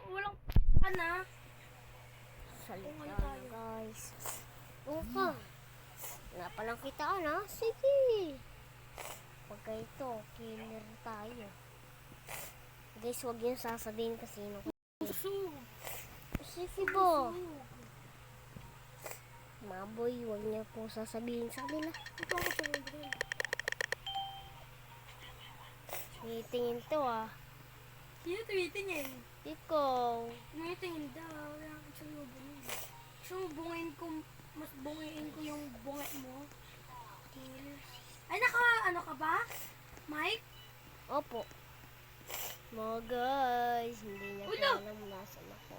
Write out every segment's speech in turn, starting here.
walang ka na. Salita na guys. Okay. Wala palang kitaan ha? Sige. Pagka ito, killer tayo. Guys, huwag yung sasabihin kasi Usog. sige ba? Maboy, huwag niya po sasabihin sa kanila. Ito ako sa libre. Tingin to ah. Sino tumitingin? Ikaw. Tumitingin daw. Wala akong salubungin. Gusto mo bungayin ko, mas bungayin ko yung bunga mo? Ay, ano ka ba? Mike? Opo. Mga guys, hindi niya Ulo! po alam nasan ako.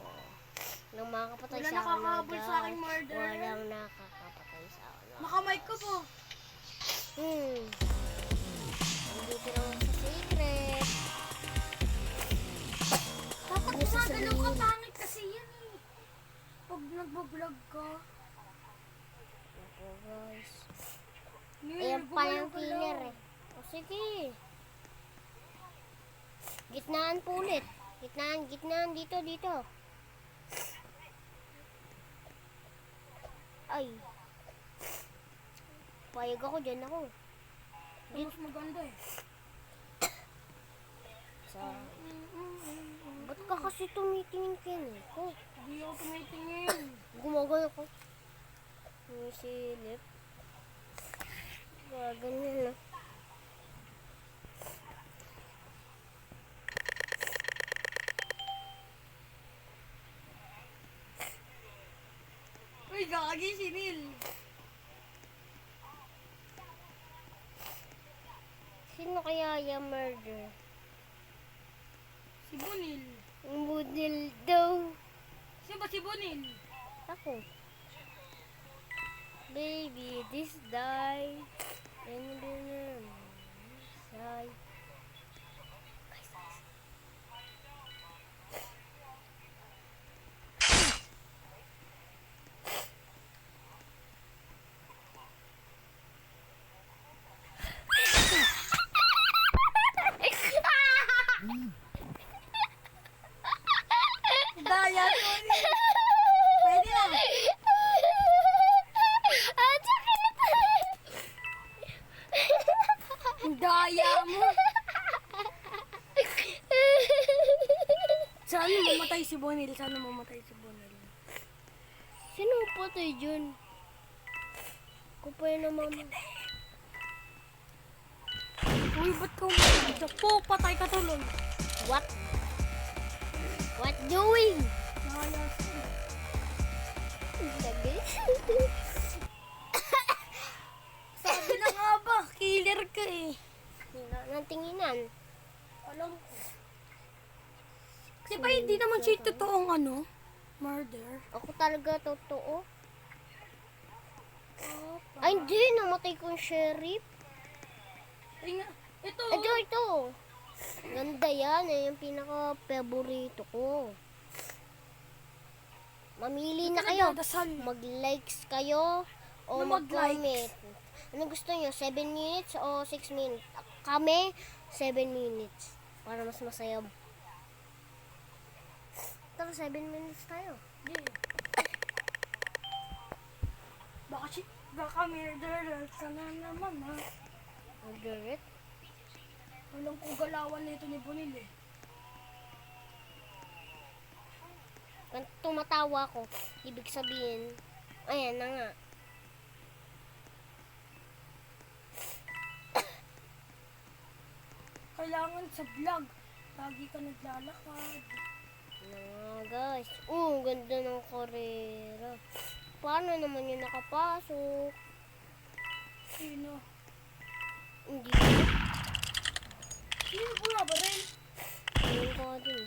Nang makakapatay Wala sa akin nakakahabol sa aking murder. Walang nakakapatay sa akin. Makamike ko po. Nandito naman sa secret. Dapat Ano gumagalaw ka, sasabihin? pangit kasi yan eh. Pag nagbablog ka. Opo guys. Neil, Ayan pa yung gumalaw-galaw. killer eh. O sige. Gitnaan po ulit. Gitnaan. Dito. Ay. Payag ako, dyan ako. Ito mas maganda eh. Sa... Ba't ka kasi tumitingin kayo ko? Hindi ako tumitingin. Gumagano ko. May silip. Ganyan na. Uy, gagi si Neil. Sino kaya yung murder? Si Bunil. Yung budil daw. Sino ba si Bunil? Ako. Baby, this die. And then, die. Daya ko ni. Pwede na. Ang daya mo. Sana mamatay si Bunil. Sino patay dyan? Kupay na mama. Uy, ba't ka umalit? Po, patay ka tuloy. What? What doing? Nayas. Lagi. Sabi na nga ba, killer ka eh. Natinginan. Alam ko. Di ba hindi naman siya totoong murder? Ako talaga totoo. Ay, hindi. Namatay ko yung sheriff. Ay nga, ito. Ito. Ganda yan. Yan yung pinaka-favorito ko. Mamili na kayo. Mag-likes kayo o Ano mag-comment. Ano gusto nyo? 7 minutes o 6 minutes? Kami, 7 minutes. Para mas masaya. Tara, 7 minutes tayo. Yeah. Baka murderer ka na naman ha. Mag-direct. Walang kong galawan nito ni Bunil eh. Kung tumatawa ko, ibig sabihin, ayan na nga. Kailangan sa vlog. Lagi ka naglalakad. Guys. Ganda ng karera. Paano naman yung nakapasok? Sino? Hindi. Sino pula ba rin? Ayun ko din.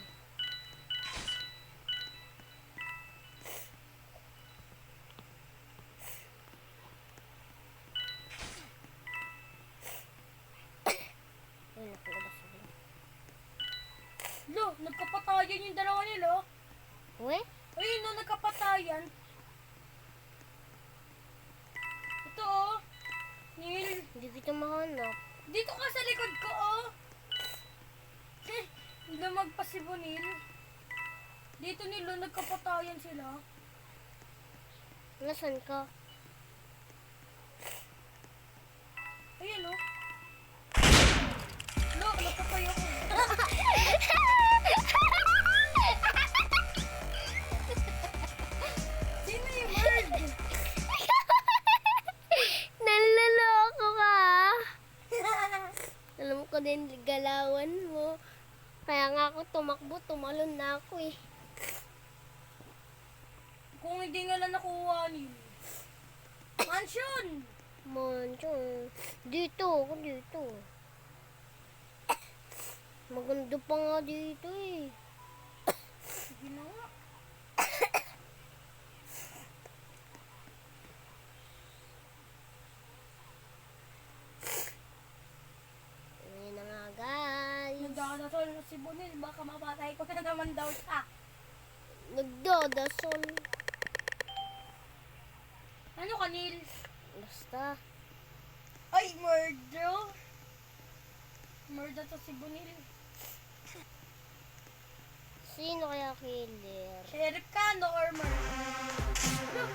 Ayun, nakalabas ako. Lo, nagkapatayan yung dalawa nila. Uwe? Ayun no, nagkapatayan. Ito oh. Neil. Hindi kita mahanap. Dito ka sa likod ko oh. Lumag pa si Bunil. Dito nila, nagkapatayan sila. Nasaan ka? Ayan o. Lo, napatay ako. Sino yung Merg? Naloloko ka. Alam ko din galawan mo. Kaya nga ako tumakbo, tumalon na ako eh. Kung hindi nga lang nakuha ni Mansion! Mansion. Dito, ako dito. Maganda pa nga dito eh. Sige na nga. Ayun na nga guys. Nagdadasal na si Bonil. Baka mapatay ko na naman daw siya. Nagdadasol. Ano kanil? Basta. Ay, murder. Murder to si Bonil. Sino kaya killer? Sheriff ka, no, or murder?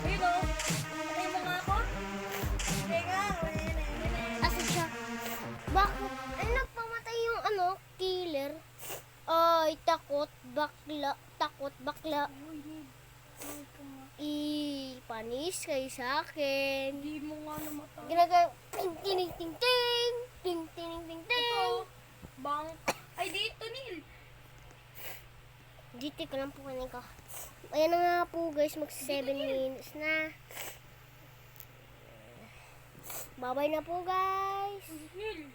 Ayun o. Patay mo nga ako? Sige nga. Asan siya? Bakit? Ay, nagpamatay yung killer? Ay, takot, bakla. Takot, bakla. Uy, need. Ay, ka nga. Panis kayo sa akin. Hindi mo nga namatay. Ginagawa, ting, ting, ting, ting. Ting, ting, ting, ting. Ito. Bang. Ay, dito, Nil. Dito ko lang po kanin ko. Ayan na nga po guys, mag 7 minutes na. Bye-bye na po guys. Nil.